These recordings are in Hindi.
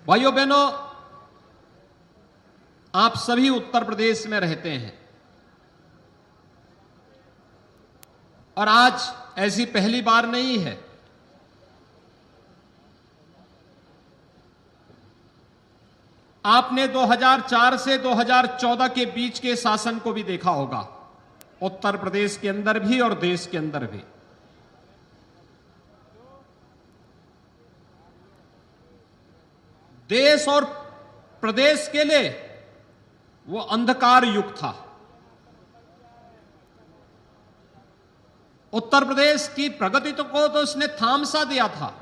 भाइयों बहनों, आप सभी उत्तर प्रदेश में रहते हैं और आज ऐसी पहली बार नहीं है। आपने 2004 से 2014 के बीच के शासन को भी देखा होगा, उत्तर प्रदेश के अंदर भी और देश के अंदर भी। देश और प्रदेश के लिए वो अंधकार युग था। उत्तर प्रदेश की प्रगति को तो उसने थाम सा दिया था।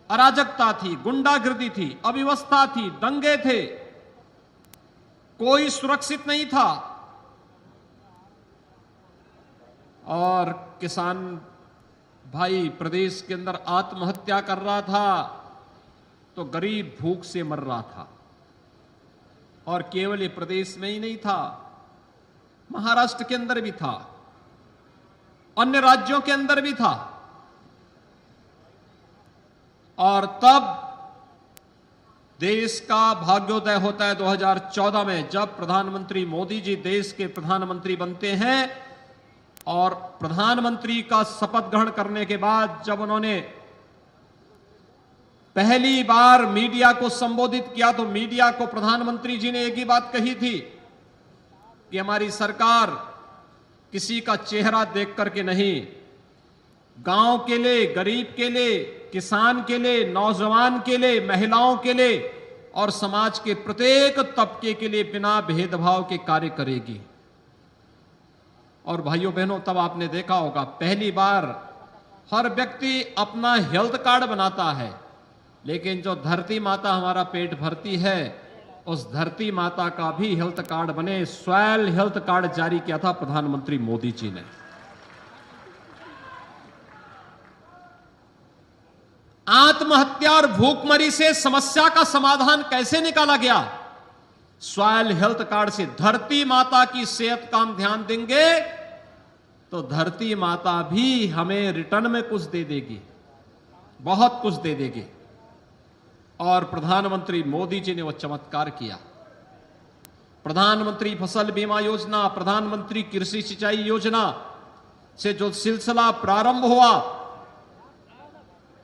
अराजकता थी, गुंडागिर्दी थी, अव्यवस्था थी, दंगे थे, कोई सुरक्षित नहीं था और किसान भाई प्रदेश के अंदर आत्महत्या कर रहा था तो गरीब भूख से मर रहा था। और केवल ये प्रदेश में ही नहीं था, महाराष्ट्र के अंदर भी था, अन्य राज्यों के अंदर भी था। और तब देश का भाग्योदय होता है 2014 में, जब प्रधानमंत्री मोदी जी देश के प्रधानमंत्री बनते हैं। और प्रधानमंत्री का शपथ ग्रहण करने के बाद जब उन्होंने पहली बार मीडिया को संबोधित किया तो मीडिया को प्रधानमंत्री जी ने एक ही बात कही थी कि हमारी सरकार किसी का चेहरा देख करके नहीं, गांव के लिए, गरीब के लिए, किसान के लिए, नौजवान के लिए, महिलाओं के लिए और समाज के प्रत्येक तबके के लिए बिना भेदभाव के कार्य करेगी। और भाइयों बहनों, तब आपने देखा होगा पहली बार हर व्यक्ति अपना हेल्थ कार्ड बनाता है, लेकिन जो धरती माता हमारा पेट भरती है उस धरती माता का भी हेल्थ कार्ड बने, सॉयल हेल्थ कार्ड जारी किया था प्रधानमंत्री मोदी जी ने। आत्महत्या और भूखमरी से समस्या का समाधान कैसे निकाला गया? सॉयल हेल्थ कार्ड से। धरती माता की सेहत का हम ध्यान देंगे तो धरती माता भी हमें रिटर्न में कुछ दे देगी, बहुत कुछ दे देगी। और प्रधानमंत्री मोदी जी ने वो चमत्कार किया। प्रधानमंत्री फसल बीमा योजना, प्रधानमंत्री कृषि सिंचाई योजना से जो सिलसिला प्रारंभ हुआ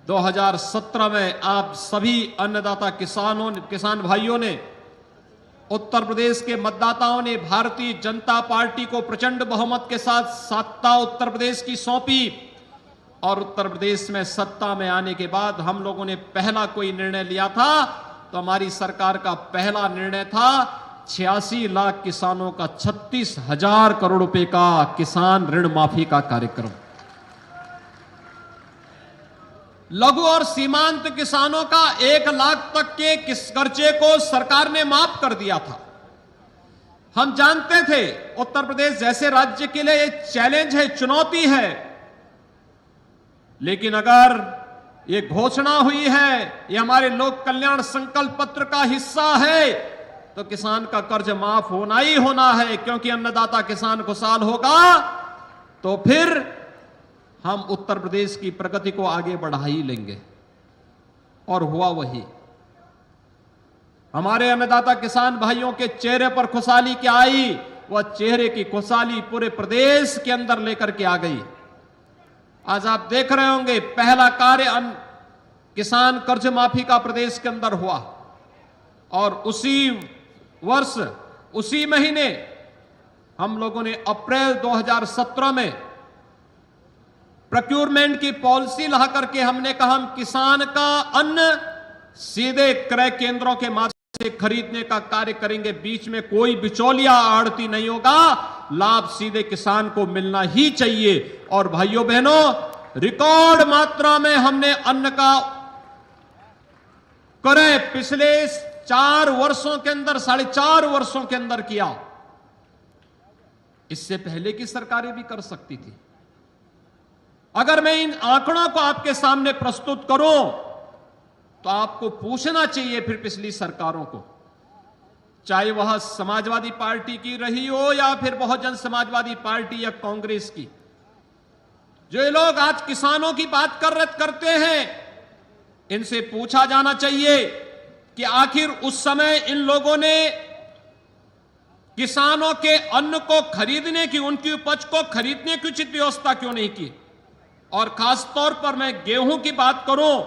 2017 में, आप सभी अन्नदाता किसान भाइयों ने, उत्तर प्रदेश के मतदाताओं ने भारतीय जनता पार्टी को प्रचंड बहुमत के साथ सत्ता उत्तर प्रदेश की सौंपी। और उत्तर प्रदेश में सत्ता में आने के बाद हम लोगों ने पहला कोई निर्णय लिया था तो हमारी सरकार का पहला निर्णय था 86 लाख किसानों का 36,000 करोड़ रुपए का किसान ऋण माफी का कार्यक्रम। लघु और सीमांत किसानों का 1 लाख तक के कर्जे को सरकार ने माफ कर दिया था। हम जानते थे उत्तर प्रदेश जैसे राज्य के लिए चैलेंज है, चुनौती है, लेकिन अगर ये घोषणा हुई है, ये हमारे लोक कल्याण संकल्प पत्र का हिस्सा है, तो किसान का कर्ज माफ होना ही होना है। क्योंकि अन्नदाता किसान खुशहाल होगा तो फिर हम उत्तर प्रदेश की प्रगति को आगे बढ़ा ही लेंगे। और हुआ वही। हमारे अन्नदाता किसान भाइयों के चेहरे पर खुशहाली क्या आई, वह चेहरे की खुशहाली पूरे प्रदेश के अंदर लेकर के आ गई। आज आप देख रहे होंगे पहला कार्य किसान कर्ज माफी का प्रदेश के अंदर हुआ। और उसी वर्ष, उसी महीने हम लोगों ने अप्रैल 2017 में प्रोक्योरमेंट की पॉलिसी ला करके हमने कहा हम किसान का अन्न सीधे क्रय केंद्रों के माध्यम से खरीदने का कार्य करेंगे। बीच में कोई बिचौलिया आड़ती नहीं होगा, लाभ सीधे किसान को मिलना ही चाहिए। और भाइयों बहनों, रिकॉर्ड मात्रा में हमने अन्न का क्रय पिछले 4 वर्षों के अंदर, 4.5 वर्षों के अंदर किया। इससे पहले की सरकारें भी कर सकती थी। अगर मैं इन आंकड़ों को आपके सामने प्रस्तुत करूं तो आपको पूछना चाहिए फिर पिछली सरकारों को, चाहे वह समाजवादी पार्टी की रही हो या फिर बहुजन समाजवादी पार्टी या कांग्रेस की। जो ये लोग आज किसानों की बात करते हैं इनसे पूछा जाना चाहिए कि आखिर उस समय इन लोगों ने किसानों के अन्न को खरीदने की, उनकी उपज को खरीदने की उचित व्यवस्था क्यों नहीं की। और खास तौर पर मैं गेहूं की बात करूं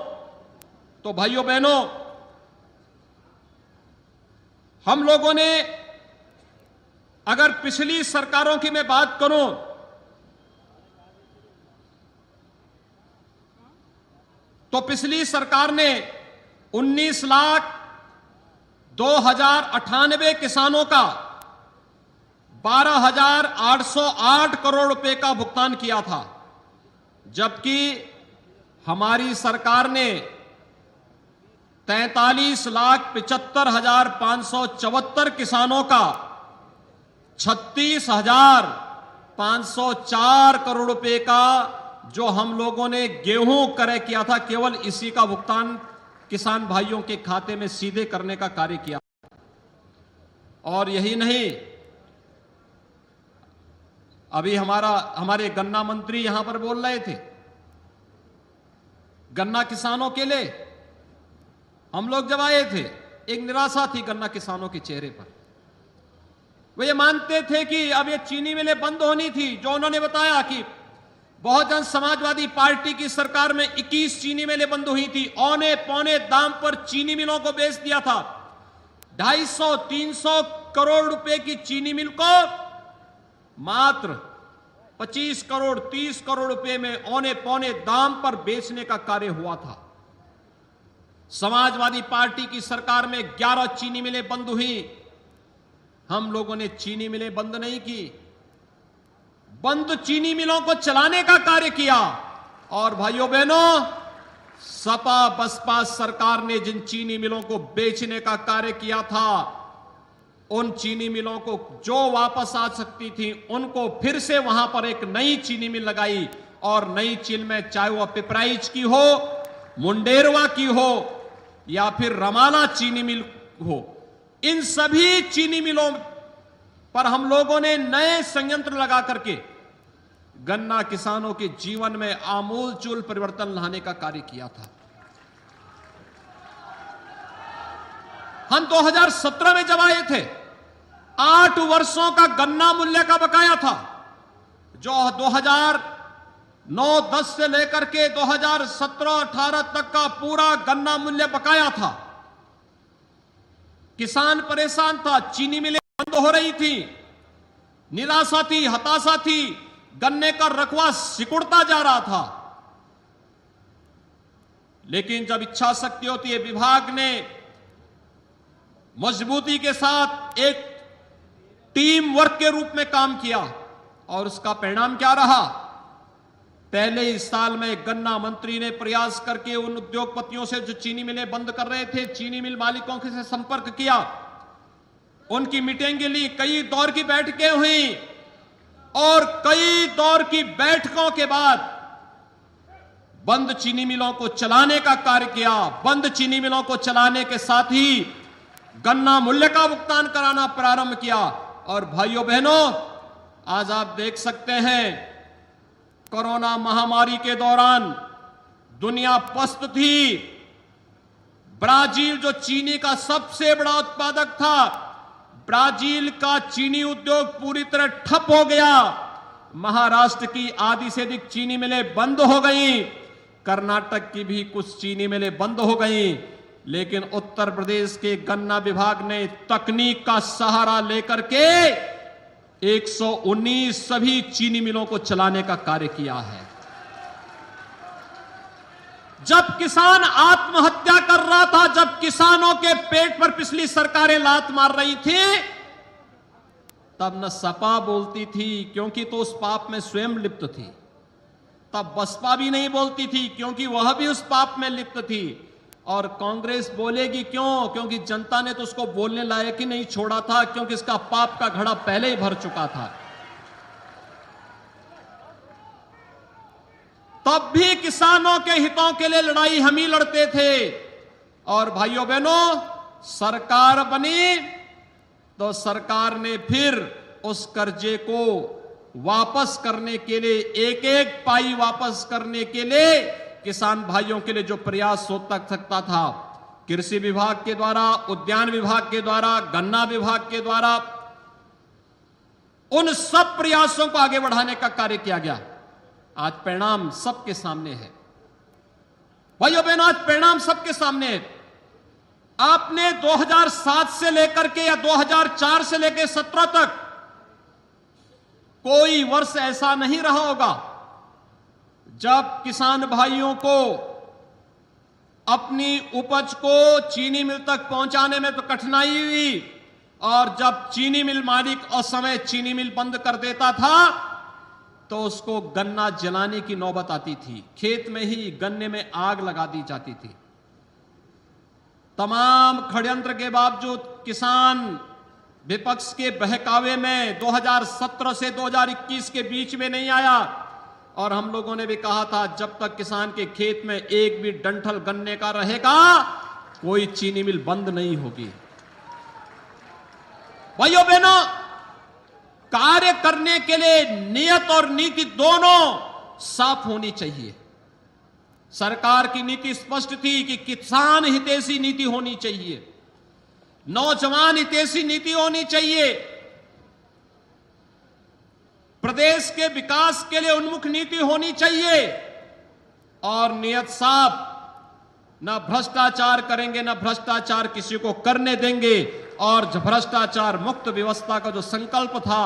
तो भाइयों बहनों, हम लोगों ने, अगर पिछली सरकारों की मैं बात करूं तो पिछली सरकार ने 19,02,098 किसानों का 12,808 करोड़ रुपए का भुगतान किया था, जबकि हमारी सरकार ने 43,75,574 किसानों का 36,504 करोड़ रुपए का, जो हम लोगों ने गेहूं क्रय किया था, केवल इसी का भुगतान किसान भाइयों के खाते में सीधे करने का कार्य किया। और यही नहीं, अभी हमारे गन्ना मंत्री यहां पर बोल रहे थे, गन्ना किसानों के लिए हम लोग जब आए थे, एक निराशा थी गन्ना किसानों के चेहरे पर। वे ये मानते थे कि अब ये चीनी मिलें बंद होनी थी। जो उन्होंने बताया कि बहुजन समाजवादी पार्टी की सरकार में 21 चीनी मिलें बंद हुई थी, औने पौने दाम पर चीनी मिलों को बेच दिया था। 250-300 करोड़ रुपए की चीनी मिल को मात्र 25 करोड़ 30 करोड़ रुपए में औने पौने दाम पर बेचने का कार्य हुआ था। समाजवादी पार्टी की सरकार में 11 चीनी मिलें बंद हुई। हम लोगों ने चीनी मिलें बंद नहीं की, बंद चीनी मिलों को चलाने का कार्य किया। और भाइयों बहनों, सपा बसपा सरकार ने जिन चीनी मिलों को बेचने का कार्य किया था, उन चीनी मिलों को जो वापस आ सकती थी, उनको फिर से वहां पर एक नई चीनी मिल लगाई। और नई चीनी में चाहे वह पिपराइच की हो, मुंडेरवा की हो या फिर रमाला चीनी मिल हो, इन सभी चीनी मिलों पर हम लोगों ने नए संयंत्र लगा करके गन्ना किसानों के जीवन में आमूलचूल परिवर्तन लाने का कार्य किया था। हम 2017 में जब आए थे, 8 वर्षों का गन्ना मूल्य का बकाया था, जो 2009-10 से लेकर के 2017-18 तक का पूरा गन्ना मूल्य बकाया था। किसान परेशान था, चीनी मिलें बंद हो रही थी, निराशा थी, हताशा थी, गन्ने का रकबा सिकुड़ता जा रहा था। लेकिन जब इच्छा शक्ति होती है, विभाग ने मजबूती के साथ एक टीम वर्क के रूप में काम किया और उसका परिणाम क्या रहा। पहले इस साल में गन्ना मंत्री ने प्रयास करके उन उद्योगपतियों से जो चीनी मिलें बंद कर रहे थे, चीनी मिल मालिकों के से संपर्क किया, उनकी मीटिंग के लिए कई दौर की बैठकें हुई और कई दौर की बैठकों के बाद बंद चीनी मिलों को चलाने का कार्य किया। बंद चीनी मिलों को चलाने के साथ ही गन्ना मूल्य का भुगतान कराना प्रारंभ किया। और भाइयों बहनों, आज आप देख सकते हैं, कोरोना महामारी के दौरान दुनिया पस्त थी। ब्राजील जो चीनी का सबसे बड़ा उत्पादक था, ब्राजील का चीनी उद्योग पूरी तरह ठप हो गया। महाराष्ट्र की आधी से अधिक चीनी मिलें बंद हो गई, कर्नाटक की भी कुछ चीनी मिलें बंद हो गई। लेकिन उत्तर प्रदेश के गन्ना विभाग ने तकनीक का सहारा लेकर के 119 सभी चीनी मिलों को चलाने का कार्य किया है। जब किसान आत्महत्या कर रहा था, जब किसानों के पेट पर पिछली सरकारें लात मार रही थी, तब न सपा बोलती थी क्योंकि तो उस पाप में स्वयं लिप्त थी, तब बसपा भी नहीं बोलती थी क्योंकि वह भी उस पाप में लिप्त थी, और कांग्रेस बोलेगी क्यों? क्योंकि जनता ने तो उसको बोलने लायक ही नहीं छोड़ा था, क्योंकि इसका पाप का घड़ा पहले ही भर चुका था। तब भी किसानों के हितों के लिए लड़ाई हम ही लड़ते थे। और भाइयों बहनों, सरकार बनी तो सरकार ने फिर उस कर्जे को वापस करने के लिए, एक एक पाई वापस करने के लिए किसान भाइयों के लिए जो प्रयास हो सकता था, कृषि विभाग के द्वारा, उद्यान विभाग के द्वारा, गन्ना विभाग के द्वारा, उन सब प्रयासों को आगे बढ़ाने का कार्य किया गया। आज परिणाम सबके सामने है। भाइयों बहनों, आज परिणाम सबके सामने है। आपने 2007 से लेकर के या 2004 से लेकर 17 तक कोई वर्ष ऐसा नहीं रहा होगा जब किसान भाइयों को अपनी उपज को चीनी मिल तक पहुंचाने में तो कठिनाई हुई, और जब चीनी मिल मालिक असमय चीनी मिल बंद कर देता था तो उसको गन्ना जलाने की नौबत आती थी, खेत में ही गन्ने में आग लगा दी जाती थी। तमाम षड्यंत्र के बावजूद किसान विपक्ष के बहकावे में 2017 से 2021 के बीच में नहीं आया, और हम लोगों ने भी कहा था जब तक किसान के खेत में एक भी डंठल गन्ने का रहेगा कोई चीनी मिल बंद नहीं होगी। भाइयों बहनों, कार्य करने के लिए नियत और नीति दोनों साफ होनी चाहिए। सरकार की नीति स्पष्ट थी कि किसान हितैषी नीति होनी चाहिए, नौजवान हितैषी नीति होनी चाहिए, प्रदेश के विकास के लिए उन्मुख नीति होनी चाहिए, और नियत साफ, न भ्रष्टाचार करेंगे, न भ्रष्टाचार किसी को करने देंगे, और भ्रष्टाचार मुक्त व्यवस्था का जो संकल्प था,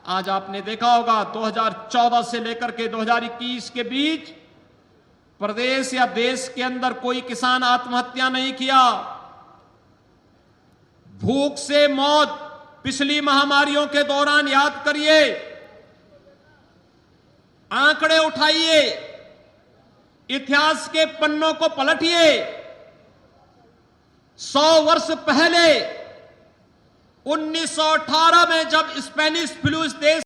आज आपने देखा होगा 2014 से लेकर के 2021 के बीच प्रदेश या देश के अंदर कोई किसान आत्महत्या नहीं किया। भूख से मौत पिछली महामारियों के दौरान याद करिए, आंकड़े उठाइए, इतिहास के पन्नों को पलटिए। 100 वर्ष पहले 1918 में जब स्पेनिश फ्लू इस देश